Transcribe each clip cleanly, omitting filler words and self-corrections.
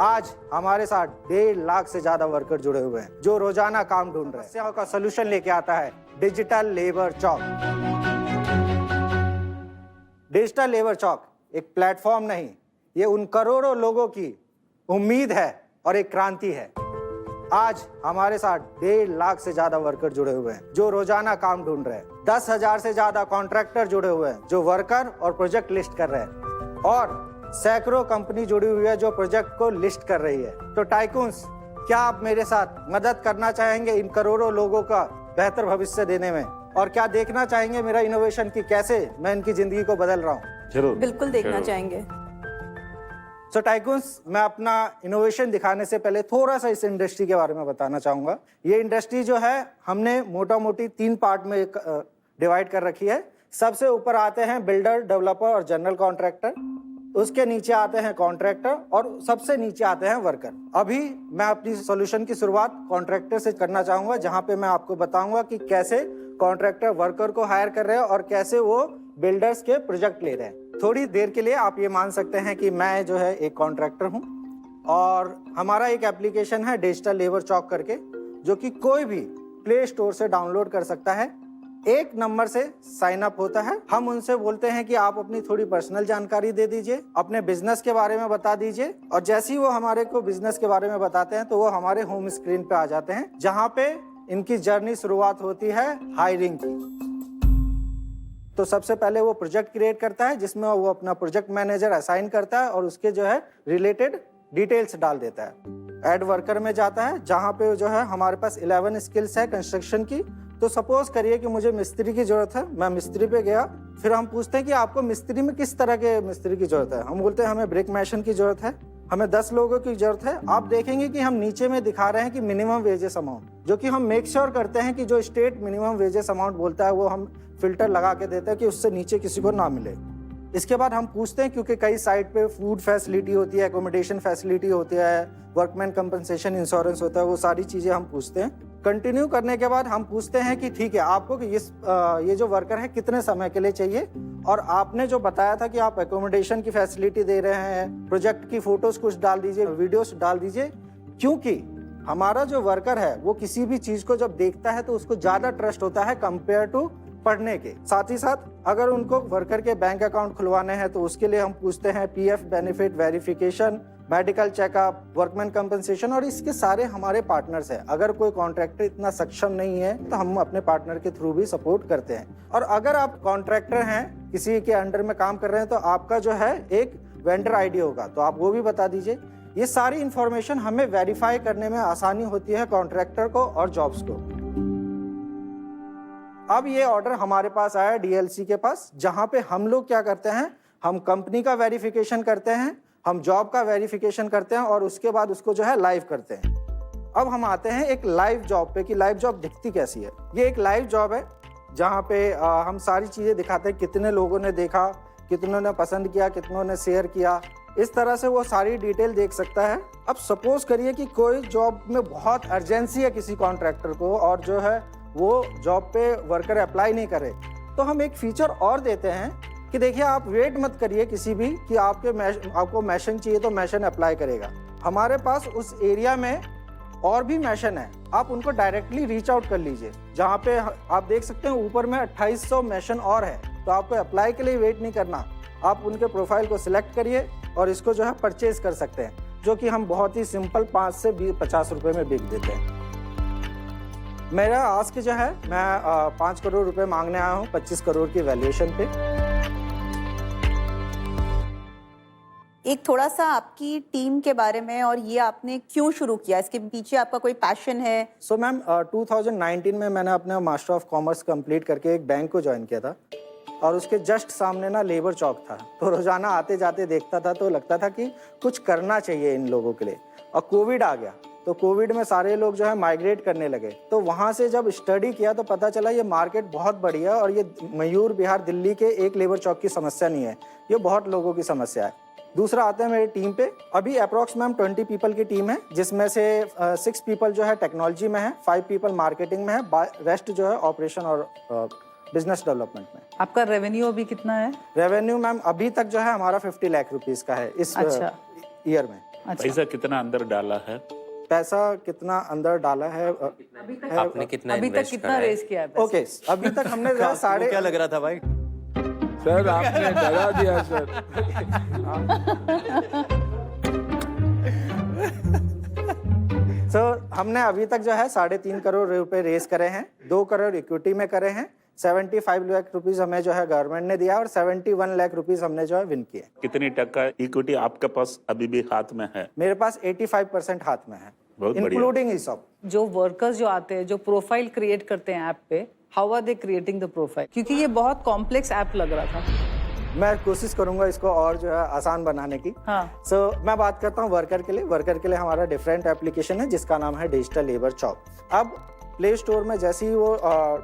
आज हमारे साथ 1.5 लाख से ज्यादा वर्कर जुड़े हुए हैं जो रोजाना काम ढूंढ रहे हैं। समस्याओं का सोल्यूशन लेके आता है डिजिटल लेबर चौक। डिजिटल लेबर चौक एक प्लेटफॉर्म नहीं, ये उन करोड़ों लोगों की उम्मीद है और एक क्रांति है। आज हमारे साथ 1.5 लाख से ज्यादा वर्कर जुड़े हुए हैं जो रोजाना काम ढूंढ रहे हैं। 10,000 से ज्यादा कॉन्ट्रैक्टर जुड़े हुए हैं जो वर्कर और प्रोजेक्ट लिस्ट कर रहे हैं, और सैकड़ों कंपनी जुड़ी हुई है जो प्रोजेक्ट को लिस्ट कर रही है। तो टाइकून्स, क्या आप मेरे साथ मदद करना चाहेंगे इन करोड़ों लोगों का बेहतर भविष्य देने में, और क्या देखना चाहेंगे मेरा इनोवेशन की कैसे मैं इनकी जिंदगी को बदल रहा हूँ? जरूर, बिल्कुल देखना चाहेंगे। सो टाइकून्स, मैं अपना इनोवेशन दिखाने से पहले थोड़ा सा इस इंडस्ट्री के बारे में बताना चाहूंगा। ये इंडस्ट्री जो है हमने मोटा मोटी 3 पार्ट में डिवाइड कर रखी है। सबसे ऊपर आते हैं बिल्डर, डेवलपर और जनरल कॉन्ट्रैक्टर, उसके नीचे आते हैं कॉन्ट्रैक्टर, और सबसे नीचे आते हैं वर्कर। अभी मैं अपनी सॉल्यूशन की शुरुआत कॉन्ट्रैक्टर से करना चाहूंगा, जहां पे मैं आपको बताऊंगा कि कैसे कॉन्ट्रैक्टर वर्कर को हायर कर रहे हैं और कैसे वो बिल्डर्स के प्रोजेक्ट ले रहे हैं। थोड़ी देर के लिए आप ये मान सकते हैं कि मैं जो है एक कॉन्ट्रैक्टर हूं, और हमारा एक एप्लीकेशन है डिजिटल लेबर चौक करके, जो कि कोई भी प्ले स्टोर से डाउनलोड कर सकता है। एक नंबर से साइन अप होता है। हम उनसे बोलते हैं कि आप अपनी थोड़ी पर्सनल जानकारी दे दीजिए, अपने बिजनेस के बारे में बता दीजिए, और जैसे ही वो हमारे को बिजनेस के बारे में बताते हैं तो वो हमारे होम स्क्रीन पे आ जाते हैं, जहां पे इनकी जर्नी शुरुआत होती है हायरिंग की। तो सबसे पहले वो प्रोजेक्ट क्रिएट करता है, जिसमें वो अपना प्रोजेक्ट मैनेजर असाइन करता है और उसके जो है रिलेटेड डिटेल्स डाल देता है। ऐड वर्कर में जाता है, जहां पे जो है हमारे पास 11 स्किल्स है कंस्ट्रक्शन की। तो सपोज करिए कि मुझे मिस्त्री की जरूरत है, मैं मिस्त्री पे गया, फिर हम पूछते हैं कि आपको मिस्त्री में किस तरह के मिस्त्री की जरूरत है। हम बोलते हैं हमें ब्रिक मैशन की जरूरत है, हमें 10 लोगों की जरूरत है। आप देखेंगे कि हम नीचे में दिखा रहे हैं कि मिनिमम वेजेस अमाउंट, जो कि हम मेक श्योर करते हैं कि जो स्टेट मिनिमम वेजेस अमाउंट बोलता है वो हम फिल्टर लगा के देते हैं कि उससे नीचे किसी को ना मिले। इसके बाद हम पूछते हैं, क्योंकि कई साइट पे फूड फैसिलिटी होती है, एकोमोडेशन फैसिलिटी होती है, वर्कमैन कंपनसेशन इंश्योरेंस होता है, वो सारी चीजें हम पूछते हैं। कंटिन्यू करने के बाद हम पूछते हैं कि ठीक है, आपको ये जो वर्कर है कितने समय के लिए चाहिए, और आपने जो बताया था कि आप एकोमोडेशन की फैसिलिटी दे रहे हैं, प्रोजेक्ट की फोटोज कुछ डाल दीजिए, वीडियोस डाल दीजिए, क्योंकि हमारा जो वर्कर है वो किसी भी चीज को जब देखता है तो उसको ज्यादा ट्रस्ट होता है कंपेयर टू पढ़ने के। साथ ही साथ अगर उनको वर्कर के बैंक अकाउंट खुलवाने हैं तो उसके लिए हम पूछते हैं PF benefit verification, medical checkup, workman compensation, और इसके सारे हमारे पार्टनर्स हैं। अगर कोई कॉन्ट्रैक्टर इतना सक्षम नहीं है तो हम अपने पार्टनर के थ्रू भी सपोर्ट करते हैं। और अगर आप कॉन्ट्रैक्टर हैं, किसी के अंडर में काम कर रहे हैं, तो आपका जो है एक वेंडर आईडी होगा, तो आप वो भी बता दीजिए। ये सारी इंफॉर्मेशन हमें वेरीफाई करने में आसानी होती है कॉन्ट्रैक्टर को और जॉब्स को। अब ये ऑर्डर हमारे पास आया डीएलसी के पास, जहां पे हम लोग क्या करते हैं, हम कंपनी का वेरिफिकेशन करते हैं, हम जॉब का वेरिफिकेशन करते हैं, और उसके बाद उसको जो है लाइव करते हैं। अब हम आते हैं एक लाइव जॉब पे कि लाइव जॉब दिखती कैसी है। ये एक लाइव जॉब है जहाँ पे हम सारी चीजें दिखाते हैं, कितने लोगों ने देखा, कितनों ने पसंद किया, कितनों ने शेयर किया, इस तरह से वो सारी डिटेल देख सकता है। अब सपोज करिए कि कोई जॉब में बहुत अर्जेंसी है किसी कॉन्ट्रैक्टर को, और जो है वो जॉब पे वर्कर अप्लाई नहीं करे, तो हम एक फीचर और देते हैं कि देखिए, आप वेट मत करिए किसी भी कि आपको मैशन चाहिए तो मैशन अप्लाई करेगा। हमारे पास उस एरिया में और भी मैशन है, आप उनको डायरेक्टली रीच आउट कर लीजिए। जहाँ पे आप देख सकते हैं ऊपर में 2800 मैशन और है, तो आपको अप्लाई के लिए वेट नहीं करना, आप उनके प्रोफाइल को सिलेक्ट करिए और इसको जो है परचेज कर सकते हैं, जो कि हम बहुत ही सिंपल 5 से 50 रुपए में बिक देते हैं। मेरा आस्क जो है, मैं 5 करोड़ रुपए मांगने आया हूँ 25 करोड़ की वैल्यूएशन पे। एक थोड़ा सा आपकी टीम के बारे में, और ये आपने क्यों शुरू किया, इसके पीछे आपका कोई पैशन है? सो मैम, 2019 में मैंने अपना मास्टर ऑफ कॉमर्स कंप्लीट करके एक बैंक को ज्वाइन किया था, और उसके जस्ट सामने ना लेबर चौक था। तो रोजाना आते जाते देखता था तो लगता था कि कुछ करना चाहिए इन लोगों के लिए। और कोविड आ गया, तो कोविड में सारे लोग जो है माइग्रेट करने लगे। तो वहाँ से जब स्टडी किया तो पता चला ये मार्केट बहुत बड़ी है, और ये मयूर बिहार दिल्ली के एक लेबर चौक की समस्या नहीं है, ये बहुत लोगों की समस्या है। दूसरा आते हैं मेरी टीम पे। अभी अप्रॉक्स मैम 20 पीपल की टीम है, जिसमें से 6 पीपल जो है टेक्नोलॉजी में है, 5 पीपल मार्केटिंग में है, रेस्ट जो है ऑपरेशन और बिजनेस डेवलपमेंट में। आपका रेवेन्यू अभी कितना है? रेवेन्यू मैम अभी तक जो है हमारा 50 लाख रुपीस का है इस ईयर में। अच्छा। पैसा कितना अंदर डाला है? पैसा कितना अंदर डाला है आपने कितना अभी तक इन्वेस्ट कितना करा है? रेस किया है पैसा? ओके, अभी तक हमने जो है साढ़े क्या लग रहा था भाई? सर आपने डरा दिया सर। हमने अभी तक जो है 3.5 करोड़ रुपए रेस करे हैं, 2 करोड़ इक्विटी में करे हैं, 75 लाख रुपीस हमें जो है गवर्नमेंट ने दिया और 71 लाख रुपीस हमने जो है विन किए। कितनी टक्का इक्विटी आपके पास अभी भी हाथ में है? मेरे पास 85% हाथ में है, बहुत बढ़िया। Including ESOP. जो वर्कर्स जो आते हैं, जो प्रोफाइल क्रिएट करते हैं ऐप पे, how are they creating the profile? क्योंकि ये बहुत कॉम्प्लेक्स ऐप लग रहा था। मैं कोशिश करूंगा इसको और जो है आसान बनाने की। हाँ। मैं बात करता हूँ वर्कर के लिए। वर्कर के लिए हमारा डिफरेंट एप्लीकेशन है जिसका नाम है डिजिटल लेबर चॉप। अब प्ले स्टोर में जैसे ही वो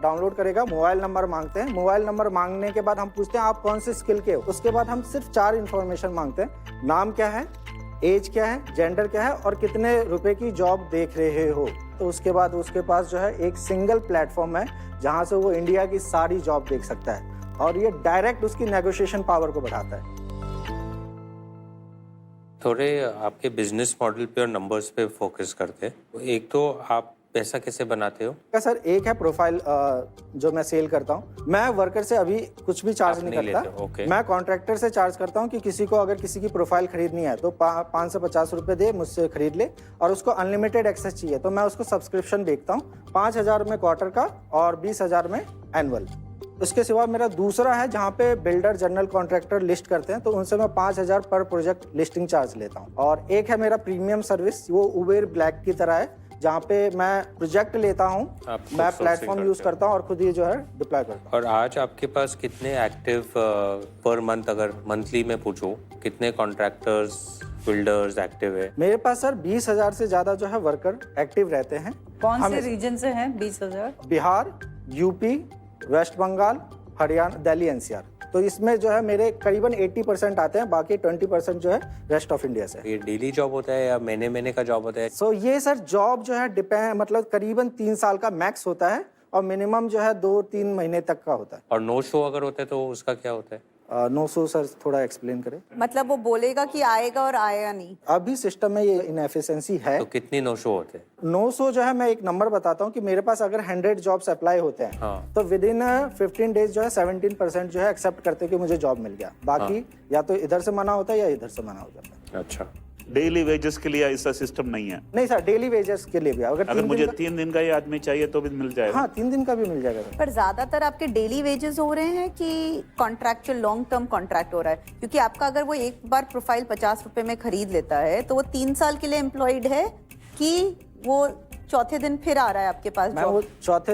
डाउनलोड करेगा, मोबाइल नंबर मांगते हैं। मोबाइल नंबर मांगने के बाद हम पूछते हैं आप कौन से स्किल के हो। उसके बाद हम सिर्फ 4 इन्फॉर्मेशन मांगते हैं, नाम क्या है, एज क्या है, जेंडर क्या है और कितने रुपए की जॉब देख रहे हो। तो उसके बाद उसके पास जो है एक सिंगल प्लेटफॉर्म है जहां से वो इंडिया की सारी जॉब देख सकता है और ये डायरेक्ट उसकी नेगोशिएशन पावर को बढ़ाता है। थोड़े आपके बिजनेस मॉडल पे और नंबर्स पे फोकस करते हैं। एक तो आप पैसा कैसे बनाते हो? क्या सर, एक है प्रोफाइल जो मैं सेल करता हूँ। मैं वर्कर से अभी कुछ भी चार्ज आप नहीं नहीं करता। लेते, ओके। मैं कॉन्ट्रैक्टर से चार्ज करता हूँ कि किसी को अगर किसी की प्रोफाइल खरीदनी है तो 5 से 50 रुपए दे, मुझसे खरीद ले और उसको अनलिमिटेड एक्सेस चाहिए तो मैं उसको सब्सक्रिप्शन बेचता हूँ 5,000 में क्वार्टर का और 20,000 में एनुअल। उसके सिवा मेरा दूसरा है जहाँ पे बिल्डर जनरल कॉन्ट्रैक्टर लिस्ट करते हैं तो उनसे मैं 5,000 पर प्रोजेक्ट लिस्टिंग चार्ज लेता हूँ। और एक है मेरा प्रीमियम सर्विस, वो उबेर ब्लैक की तरह है जहाँ पे मैं प्रोजेक्ट लेता हूँ, आप खुद मैं sourcing प्लेटफॉर्म यूज करते हो। करता हूँ और खुद ही जो है डिप्लॉय करता हूँ। और आज आपके पास कितने एक्टिव पर मंथ, अगर मंथली में पूछो, कितने कॉन्ट्रैक्टर्स बिल्डर्स एक्टिव है? मेरे पास सर 20,000 से ज्यादा जो है वर्कर एक्टिव रहते हैं। कौन से हमें रीजन से हैं 20,000? Bihar, UP, West Bengal, Haryana, Delhi NCR. तो इसमें जो है मेरे करीबन 80% आते हैं, बाकी 20% जो है रेस्ट ऑफ इंडिया से। ये डेली जॉब होता है या महीने महीने का जॉब होता है? सो ये सर जॉब जो है डिपेंड, मतलब करीबन 3 साल का मैक्स होता है और मिनिमम जो है 2-3 महीने तक का होता है। और नो शो अगर होता है तो उसका क्या होता है? 900 सर थोड़ा एक्सप्लेन करें। मतलब वो बोलेगा कि आएगा और आएगा नहीं। अभी सिस्टम में ये इनएफिशिएंसी है। तो कितनी नो शो होते हैं? 900 जो है, मैं एक नंबर बताता हूँ कि मेरे पास अगर 100 जॉब्स अप्लाई होते हैं हाँ। तो विद इन 15 डेज जो है 17% जो है एक्सेप्ट करते हैं कि मुझे जॉब मिल गया। बाकी या तो इधर से मना होता है या इधर से मना हो जाता है। अच्छा। डेली वेजेस के लिए ऐसा सिस्टम नहीं है? नहीं सर, डेली वेजेस के लिए भी अगर अगर 3 मुझे दिन 3 दिन का ही आदमी चाहिए तो भी मिल का, जाएगा? हाँ 3 दिन का भी मिल जाएगा सर। पर ज्यादातर आपके डेली वेजेस हो रहे हैं कि कॉन्ट्रैक्चुअल लॉन्ग टर्म कॉन्ट्रैक्ट हो रहा है? क्योंकि आपका अगर वो एक बार प्रोफाइल 50 रुपए में खरीद लेता है तो वो 3 साल के लिए एम्प्लॉयड है कि वो चौथे दिन फिर आ रहा है आपके पास मैं job? वो चौथे